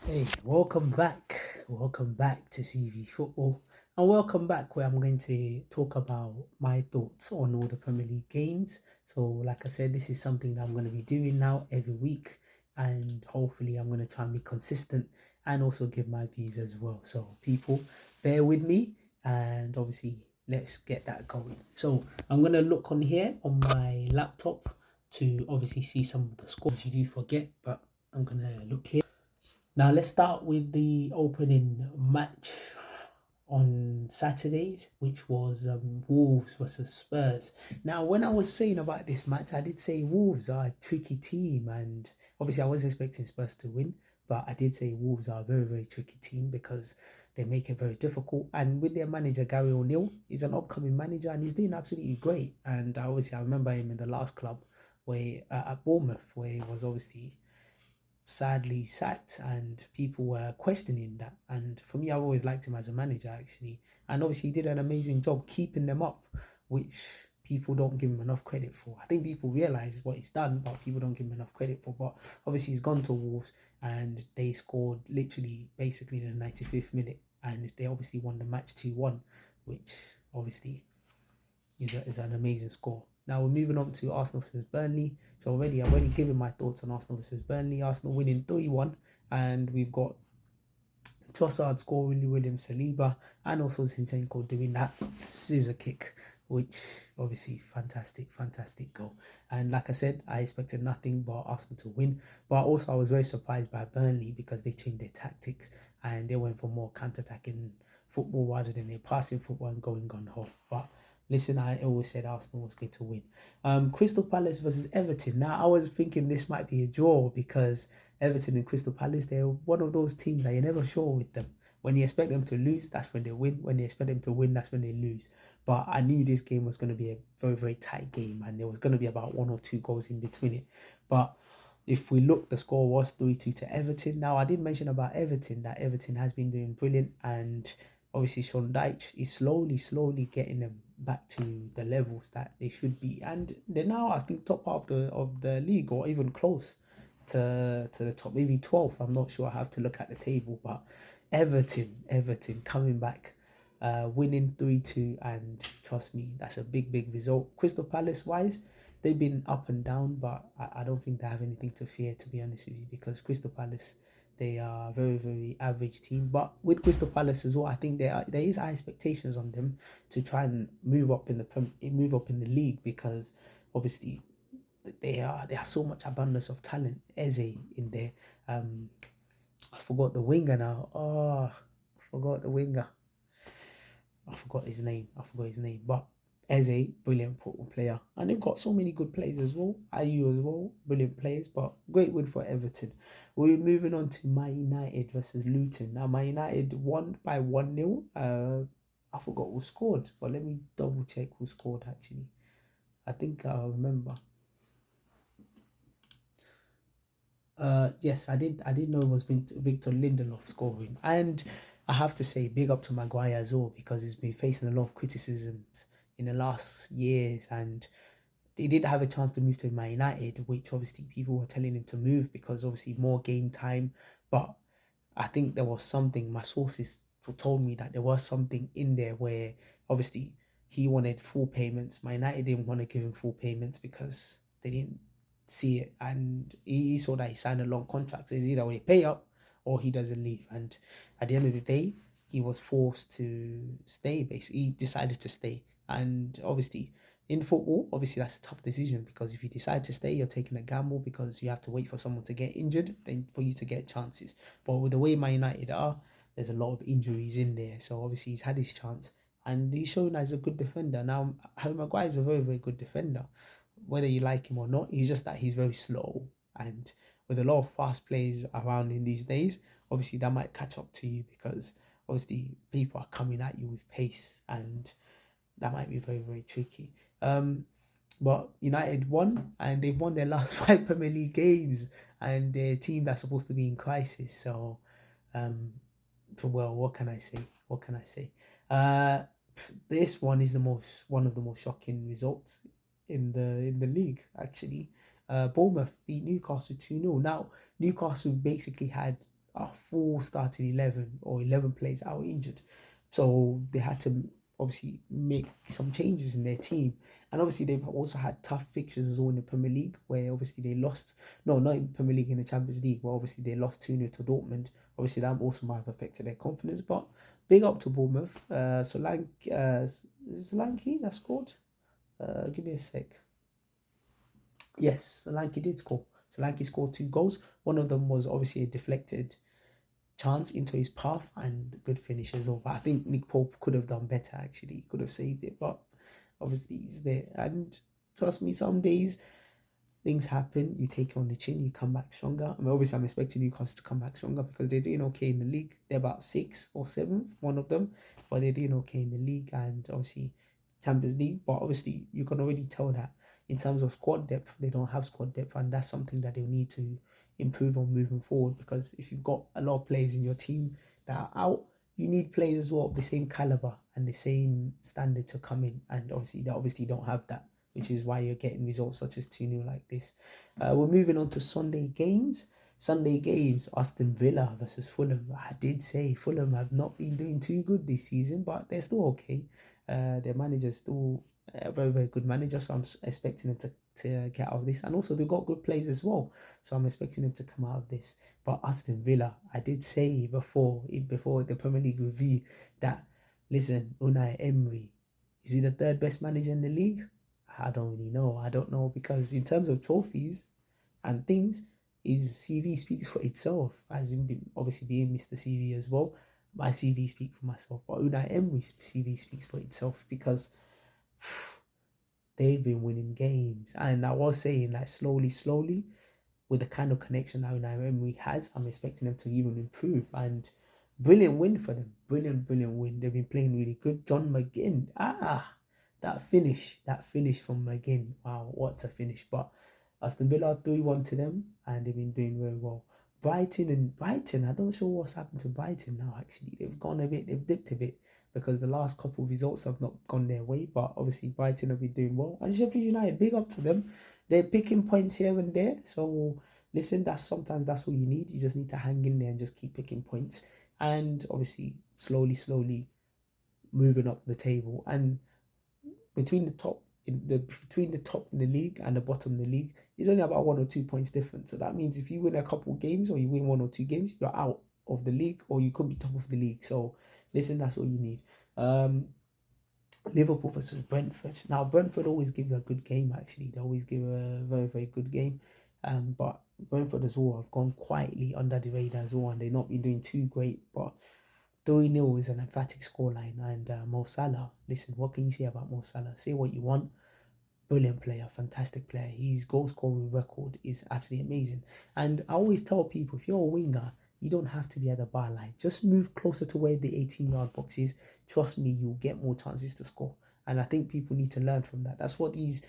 Hey, welcome back. Welcome back to CV Football. And welcome back where I'm going to talk about my thoughts on all the Premier League games. So, like I said, this is something that I'm going to be doing now every week. And hopefully, I'm going to try and be consistent and also give my views as well. So, people, bear with me. And obviously, let's get that going. So, I'm going to look on here on my laptop to obviously see some of the scores you do forget, but I'm going to look here. Now let's start with the opening match on Saturdays, which was Wolves versus Spurs. Now, when I was saying about this match, I did say Wolves are a tricky team, and obviously I was expecting Spurs to win, but I did say Wolves are a very, very tricky team because they make it very difficult. And with their manager Gary O'Neill, he's an upcoming manager and he's doing absolutely great. And obviously, I remember him in the last club where at Bournemouth, where he was obviously sadly sacked and people were questioning that. And for me, I've always liked him as a manager actually. And obviously he did an amazing job keeping them up, which people don't give him enough credit for. I think people realize what he's done, but people don't give him enough credit for. But obviously he's gone to Wolves and they scored literally basically in the 95th minute and they obviously won the match 2-1, which obviously is an amazing score. Now we're moving on to Arsenal versus Burnley. So I've already given my thoughts on Arsenal versus Burnley. Arsenal winning 3-1, and we've got Trossard scoring, William Saliba, and also Zinchenko doing that scissor kick, which obviously fantastic, fantastic goal. And like I said, I expected nothing but Arsenal to win. But also I was very surprised by Burnley because they changed their tactics and they went for more counter-attacking football rather than their passing football and going gun ho. But listen, I always said Arsenal was going to win. Crystal Palace versus Everton. Now I was thinking this might be a draw because Everton and Crystal Palace, they're one of those teams that you're never sure with them. When you expect them to lose, that's when they win. When you expect them to win, that's when they lose. But I knew this game was going to be a very, very tight game and there was going to be about one or two goals in between it. But if we look, the score was 3-2 to Everton. Now, I did mention about Everton that Everton has been doing brilliant and obviously Sean Dyche is slowly getting them back to the levels that they should be. And they're now, I think, top half of the league or even close to the top, maybe 12th. I'm not sure. I have to look at the table, but Everton coming back, winning 3-2, and trust me, that's a big result. Crystal Palace wise, they've been up and down, but I don't think they have anything to fear, to be honest with you, because Crystal Palace, they are a very average team. But with Crystal Palace as well, I think there is high expectations on them to try and move up in the league because obviously they have so much abundance of talent. Eze in there. Um, I forgot the winger now. Oh, I forgot the winger. I forgot his name. But Eze, brilliant football player, and they've got so many good players as well. Ayew as well, brilliant players. But great win for Everton. We're moving on to Man United versus Luton. Now, Man United won by 1-0. I forgot who scored, but let me double check who scored actually. I think I remember. Yes, I did know it was Victor Lindelof scoring, and I have to say big up to Maguire as well because he's been facing a lot of criticisms in the last years, and they did have a chance to move to Man United, which obviously people were telling him to move because obviously more game time, but I think there was something. My sources told me that there was something in there where obviously he wanted full payments. Man United didn't want to give him full payments because they didn't see it, and he saw that he signed a long contract. So it's either we pay up or he doesn't leave. And at the end of the day, he was forced to stay. Basically, he decided to stay, and obviously. In football, obviously that's a tough decision because if you decide to stay, you're taking a gamble because you have to wait for someone to get injured then for you to get chances. But with the way Man United are, there's a lot of injuries in there. So obviously he's had his chance and he's shown as a good defender. Now, Harry Maguire is a very good defender. Whether you like him or not, he's just that he's very slow. And with a lot of fast players around in these days, obviously that might catch up to you because obviously people are coming at you with pace and that might be very tricky. But United won, and they've won their last five Premier League games, and they're a team that's supposed to be in crisis. So, um, well, what can I say? What can I say? Uh, this one is the most one of the most shocking results in the league. Actually, Bournemouth beat Newcastle 2-0. Now Newcastle basically had a full starting 11 or 11 players out injured. So they had to obviously make some changes in their team. And obviously they've also had tough fixtures as well in the Premier League, where obviously they lost, no, not in Premier League, in the Champions League, where obviously they lost 2-0 to Dortmund. Obviously that also might have affected their confidence, but big up to Bournemouth. Solanke that scored? Give me a sec. Yes, Solanke did score. Solanke scored 2 goals. One of them was obviously a deflected chance into his path and good finish as well. But I think Nick Pope could have done better actually. He could have saved it, but obviously he's there. And trust me, some days things happen. You take it on the chin, you come back stronger. I mean, obviously, I'm expecting Newcastle to come back stronger because they're doing okay in the league. They're about 6th or 7th, one of them, but they're doing okay in the league and obviously Champions League. But obviously, you can already tell that in terms of squad depth, they don't have squad depth, and that's something that they'll need to improve on moving forward. Because if you've got a lot of players in your team that are out, you need players as well of the same caliber and the same standard to come in, and obviously they obviously don't have that, which is why you're getting results such as 2-0 like this. We're moving on to Sunday games. Sunday games, Aston Villa versus Fulham. I did say Fulham have not been doing too good this season, but they're still okay. Their manager's still a very, very good manager, so I'm expecting them to get out of this. And also, they've got good players as well, so I'm expecting them to come out of this. But Aston Villa, I did say before the Premier League review that, listen, Unai Emery, is he the third best manager in the league? I don't really know. I don't know because in terms of trophies and things, his CV speaks for itself. As in obviously being Mr. CV as well, my CV speaks for myself. But Unai Emery's CV speaks for itself because they've been winning games. And I was saying like slowly, with the kind of connection that Unai Emery has, I'm expecting them to even improve. And brilliant win for them. Brilliant win. They've been playing really good. John McGinn. That finish from McGinn. Wow, what a finish. But Aston Villa 3-1 to them, and they've been doing very well. Brighton, I'm not sure what's happened to Brighton now, actually. They've dipped a bit because the last couple of results have not gone their way, but obviously Brighton have been doing well. And Sheffield United, big up to them. They're picking points here and there. So listen, sometimes that's all you need. You just need to hang in there and just keep picking points. And obviously, slowly moving up the table. And between the top in the league and the bottom of the league, it's only about 1 or 2 points different. So that means if you win a couple of games or you win 1 or 2 games, you're out of the league, or you could be top of the league. So listen, that's all you need. Liverpool versus Brentford. Now Brentford always give a good game. Actually, they always give a very, very good game. But Brentford as well have gone quietly under the radar as well, and they've not been doing too great. But 3-0 is an emphatic scoreline, and Mo Salah. Listen, what can you say about Mo Salah? Say what you want. Brilliant player, fantastic player. His goal scoring record is absolutely amazing. And I always tell people, if you're a winger, you don't have to be at the bar line. Just move closer to where the 18-yard box is. Trust me, you'll get more chances to score. And I think people need to learn from that. That's what these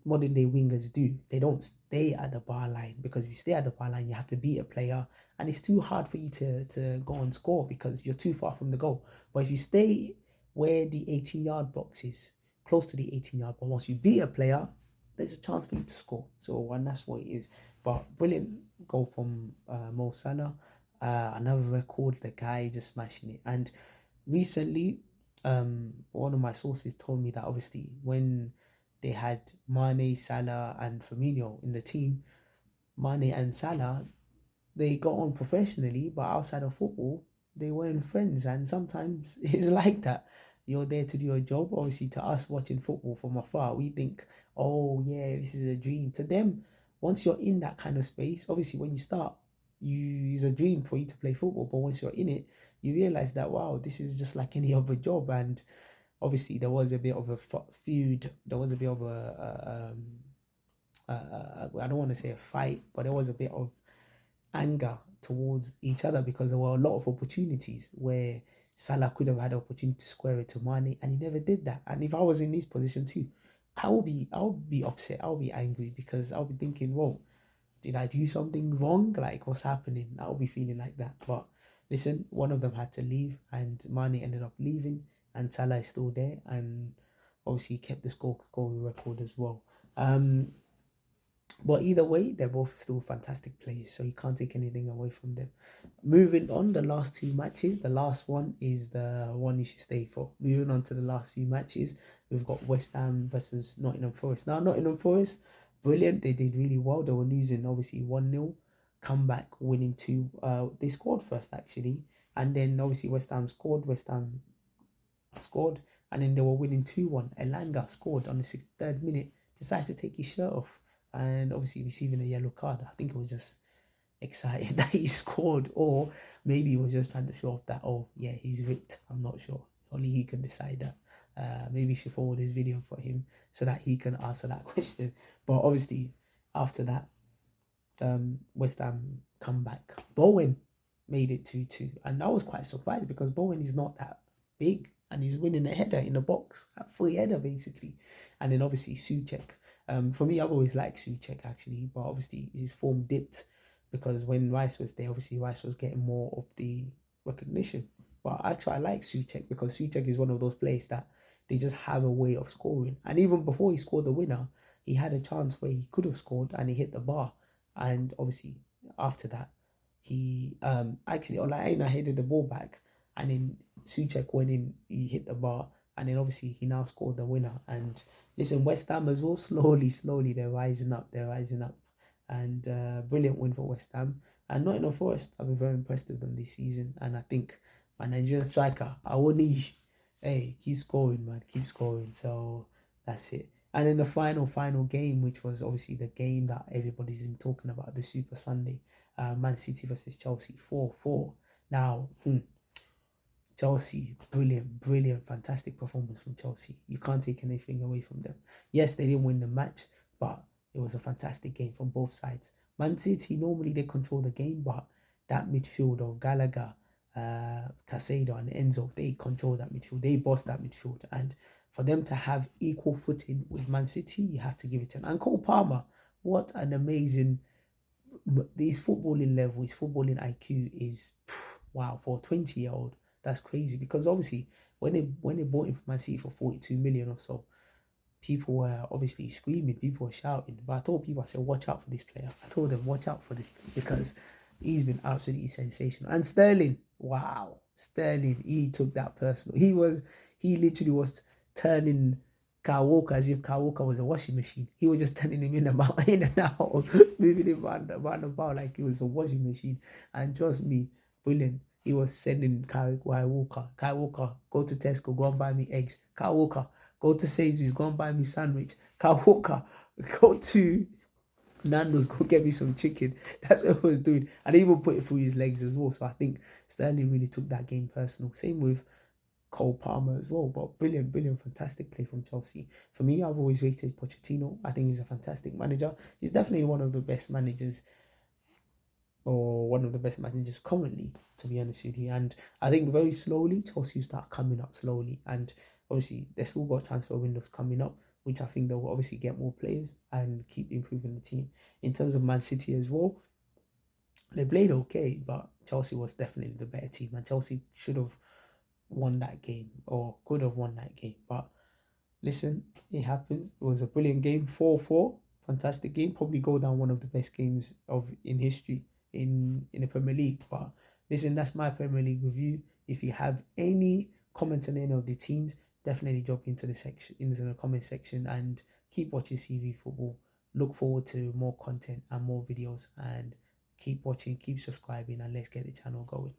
modern day wingers do. They don't stay at the bar line, because if you stay at the bar line, you have to beat a player, and it's too hard for you to go and score because you're too far from the goal. But if you stay where the 18-yard box is, close to the 18-yard box, once you beat a player, there's a chance for you to score. So, and that's what it is. But brilliant goal from Mo Salah. Another record, the guy just smashing it. And recently, one of my sources told me that obviously when they had Mane, Salah, and Firmino in the team, Mane and Salah, they got on professionally, but outside of football, they weren't friends. And sometimes it's like that. You're there to do your job. Obviously, to us watching football from afar, we think, oh, yeah, this is a dream. To them, once you're in that kind of space, obviously, when you start, it's a dream for you to play football. But once you're in it, you realize that, wow, this is just like any other job. And obviously, there was a bit of a feud. There was a bit of I don't want to say a fight, but there was a bit of anger towards each other because there were a lot of opportunities where Salah could have had the opportunity to square it to Mane, and he never did that. And if I was in his position too, I would be upset. I would be angry because I'll be thinking, whoa, did I do something wrong? Like, what's happening? I'll be feeling like that. But listen, one of them had to leave, and Mane ended up leaving, and Salah is still there, and obviously kept the scoring record as well. But either way, they're both still fantastic players, so you can't take anything away from them. Moving on, the last two matches. The last one is the one you should stay for. Moving on to the last few matches, we've got West Ham versus Nottingham Forest. Now, Nottingham Forest, brilliant. They did really well. They were losing, obviously, 1-0. Come back, winning 2. They scored first, actually. And then, obviously, West Ham scored. West Ham scored. And then they were winning 2-1. Elanga scored on the 63rd minute. Decided to take his shirt off. And obviously receiving a yellow card. I think it was just excited that he scored, or maybe he was just trying to show off that, oh yeah, he's ripped. I'm not sure. Only he can decide that. Maybe you should forward this video for him so that he can answer that question. But obviously, after that, West Ham come back. Bowen made it 2-2, and I was quite surprised because Bowen is not that big, and he's winning a header in the box, a free header basically. And then obviously Souček. For me, I've always liked Souček actually, but obviously his form dipped because when Rice was there, obviously Rice was getting more of the recognition. But actually, I like Souček because Souček is one of those players that they just have a way of scoring. And even before he scored the winner, he had a chance where he could have scored and he hit the bar. And obviously, after that, he actually Olaina headed the ball back, and then Souček went in, he hit the bar, and then obviously he now scored the winner. And listen, West Ham as well, slowly they're rising up, and brilliant win for West Ham. And Nottingham Forest, I've been very impressed with them this season, and I think my Nigerian striker Awoniyi, hey, keep scoring, man, keep scoring. So that's it. And then the final game, which was obviously the game that everybody's been talking about, the Super Sunday, Man City versus Chelsea, 4-4. Now, Chelsea, brilliant, fantastic performance from Chelsea. You can't take anything away from them. Yes, they didn't win the match, but it was a fantastic game from both sides. Man City, normally they control the game, but that midfield of Gallagher, Caicedo and Enzo, they control that midfield. They boss that midfield. And for them to have equal footing with Man City, you have to give it to them. And Cole Palmer, what an amazing... His footballing level, his footballing IQ is, wow, for a 20-year-old. That's crazy because obviously when they bought him from Man City for 42 million or so, people were obviously screaming, people were shouting. But I told people, I said, watch out for this player. I told them, watch out for this because he's been absolutely sensational. And Sterling, wow, Sterling, he took that personal. He literally was turning Kyle Walker as if Kyle Walker was a washing machine. He was just turning him in and out, moving him around about like he was a washing machine. And trust me, brilliant. He was sending Kyle Walker, go to Tesco, go and buy me eggs. Kyle Walker, go to Sainsbury's, go and buy me sandwich. Kyle Walker, go to Nando's, go get me some chicken. That's what he was doing. And he even put it through his legs as well. So I think Sterling really took that game personal. Same with Cole Palmer as well. But brilliant, fantastic play from Chelsea. For me, I've always rated Pochettino. I think he's a fantastic manager. He's definitely one of the best managers, or one of the best managers currently, to be honest with you. And I think very slowly Chelsea start coming up slowly, and obviously they still got transfer windows coming up, which I think they'll obviously get more players and keep improving the team. In terms of Man City as well, they played okay, but Chelsea was definitely the better team, and Chelsea should have won that game or could have won that game. But listen, it happens. It was a brilliant game, 4-4, fantastic game. Probably go down one of the best games in history in the Premier League. But listen, that's my Premier League review. If you have any comments on any of the teams, definitely drop into the comment section, and keep watching CV Football. Look forward to more content and more videos, and keep watching, keep subscribing, and let's get the channel going.